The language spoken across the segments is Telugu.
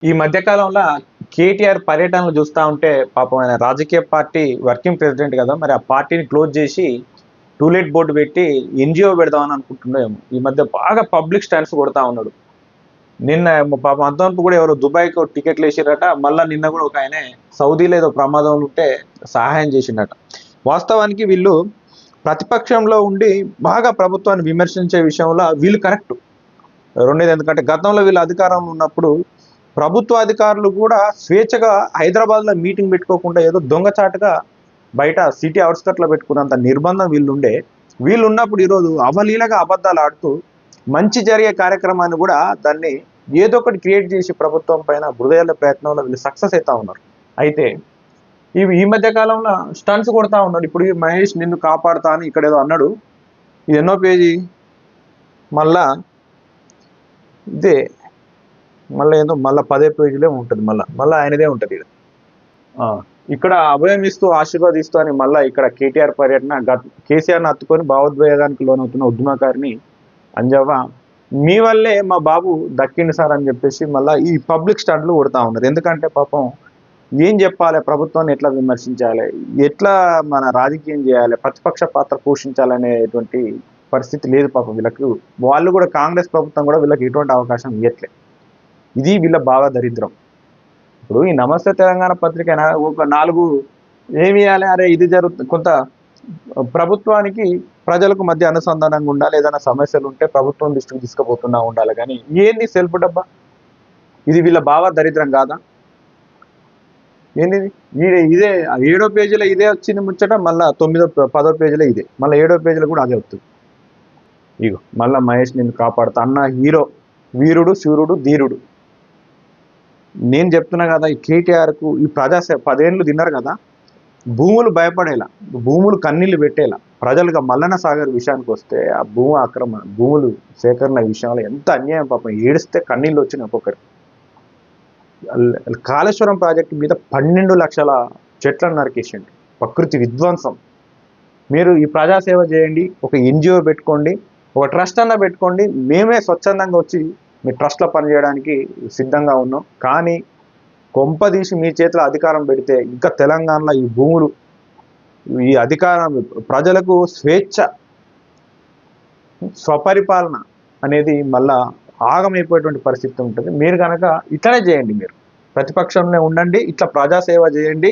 ఈ మధ్య కాలంలో కేటీఆర్ పర్యటనలు చూస్తా ఉంటే పాపం ఆయన రాజకీయ పార్టీ వర్కింగ్ ప్రెసిడెంట్ కదా, మరి ఆ పార్టీని క్లోజ్ చేసి టూలెట్ బోర్డు పెట్టి ఎన్జిఓ పెడదామని అనుకుంటున్నాము. ఈ మధ్య బాగా పబ్లిక్ స్టాండ్స్ కొడతా ఉన్నాడు. నిన్న పాపం అంతవరకు కూడా ఎవరో దుబాయ్కి టికెట్లు వేసిరట. మళ్ళీ నిన్న కూడా ఒక ఆయనే సౌదీలో ఏదో ప్రమాదంలో ఉంటే సహాయం చేసిండట. వాస్తవానికి వీళ్ళు ప్రతిపక్షంలో ఉండి బాగా ప్రభుత్వాన్ని విమర్శించే విషయంలో వీళ్ళు కరెక్ట్. రెండేది, ఎందుకంటే గతంలో వీళ్ళు అధికారంలో ఉన్నప్పుడు ప్రభుత్వ అధికారులు కూడా స్వేచ్ఛగా హైదరాబాద్లో మీటింగ్ పెట్టుకోకుండా ఏదో దొంగచాటుగా బయట సిటీ అవుట్స్కట్లో పెట్టుకున్నంత నిర్బంధం వీళ్ళుండే. వీళ్ళు ఉన్నప్పుడు ఈరోజు అవలీలగా అబద్ధాలు ఆడుతూ మంచి జరిగే కార్యక్రమాన్ని కూడా దాన్ని ఏదో ఒకటి క్రియేట్ చేసి ప్రభుత్వం పైన హృదయాల ప్రయత్నంలో వీళ్ళు సక్సెస్ అవుతా ఉన్నారు. అయితే ఇవి ఈ మధ్య కాలంలో స్టన్స్ కొడతా ఉన్నాడు. ఇప్పుడు ఈ మహేష్ నిన్ను కాపాడుతా అని ఇక్కడ ఏదో అన్నాడు. ఇది ఎన్నో పేజీ? మళ్ళా ఇదే మళ్ళీ ఏదో మళ్ళీ 10 పేజీలే ఉంటుంది. మళ్ళీ ఆయనదే ఉంటుంది. ఇక్కడ అభయం ఇస్తూ ఆశీర్వాదిస్తూ అని మళ్ళీ ఇక్కడ కేటీఆర్ పర్యటన కేసీఆర్ని హత్తుకొని భావోద్వేగానికి లోనవుతున్న ఉద్యమకారిని అంజవ్వ మీ వల్లే మా బాబు దక్కింది సార్ అని చెప్పేసి మళ్ళీ ఈ పబ్లిక్ స్టంట్లు కొడతా ఉన్నారు. ఎందుకంటే పాపం ఏం చెప్పాలి, ప్రభుత్వాన్ని ఎట్లా విమర్శించాలి, ఎట్లా మన రాజకీయం చేయాలి, ప్రతిపక్ష పాత్ర పోషించాలనేటువంటి పరిస్థితి లేదు పాపం వీళ్ళకు. వాళ్ళు కూడా కాంగ్రెస్ ప్రభుత్వం కూడా వీళ్ళకి ఎటువంటి అవకాశం ఇవ్వట్లేదు. ఇది వీళ్ళ బాగా దరిద్రం. ఇప్పుడు ఈ నమస్తే తెలంగాణ పత్రిక ఒక 4 ఏమి ఇవ్వాలి, అరే ఇది జరుగుతుంది, కొంత ప్రభుత్వానికి ప్రజలకు మధ్య అనుసంధానంగా ఉండాలి, ఏదైనా సమస్యలు ఉంటే ప్రభుత్వం దృష్టికి తీసుకుపోతున్నా ఉండాలి. కానీ ఏంది సెల్ఫ్ డబ్బా? ఇది వీళ్ళ బాగా దరిద్రం కాదా? ఏంది ఇదే 7వ పేజీలో ఇదే వచ్చింది ముచ్చట, మళ్ళీ 9వ 10వ పేజీలో ఇదే, మళ్ళీ 7వ పేజీలో కూడా అదే వస్తుంది. ఇగో మళ్ళీ మహేష్ నిన్ను కాపాడుతా అన్న హీరో, వీరుడు, శూరుడు, ధీరుడు. నేను చెప్తున్నా కదా, ఈ కేటీఆర్కు ఈ ప్రజాసేవ 10 ఏళ్ళు తిన్నారు కదా, భూములు భయపడేలా, భూములు కన్నీళ్లు పెట్టేలా ప్రజలుగా మల్లన్న సాగర్ విషయానికి వస్తే ఆ భూములు సేకరణ విషయంలో ఎంత అన్యాయం పాపం. ఏడిస్తే కన్నీళ్ళు వచ్చినాయి ఒక్కొక్కరికి. కాళేశ్వరం ప్రాజెక్టు మీద 12 లక్షల చెట్లను నరికేసిండు. ప్రకృతి విధ్వంసం. మీరు ఈ ప్రజాసేవ చేయండి, ఒక ఎన్జిఓ పెట్టుకోండి, ఒక ట్రస్ట్ అన్న పెట్టుకోండి. మేమే స్వచ్ఛందంగా వచ్చి మీ ట్రస్ట్లో పనిచేయడానికి సిద్ధంగా ఉన్నాం. కానీ కొంపదీసి మీ చేతిలో అధికారం పెడితే ఇంకా తెలంగాణలో ఈ భూములు, ఈ అధికారం, ప్రజలకు స్వేచ్ఛ, స్వపరిపాలన అనేది మళ్ళా ఆగమైపోయేటువంటి పరిస్థితి ఉంటుంది. మీరు కనుక ఇట్లనే చేయండి, మీరు ప్రతిపక్షంలో ఉండండి, ఇట్లా ప్రజాసేవ చేయండి.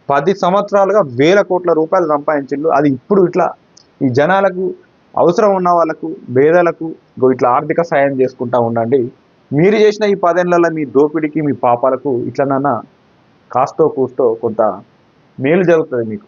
10 సంవత్సరాలుగా వేల కోట్ల రూపాయలు సంపాదించిండ్రు. అది ఇప్పుడు ఇట్లా ఈ జనాలకు, అవసరం ఉన్న వాళ్ళకు, పేదలకు ఇట్లా ఆర్థిక సాయం చేసుకుంటా ఉండండి. మీరు చేసిన ఈ 10 ఏళ్లలో మీ దోపిడికి, మీ పాపాలకు ఇట్లనన్నా కాస్తో కూస్తో కొంత మేలు జరుగుతుంది మీకు.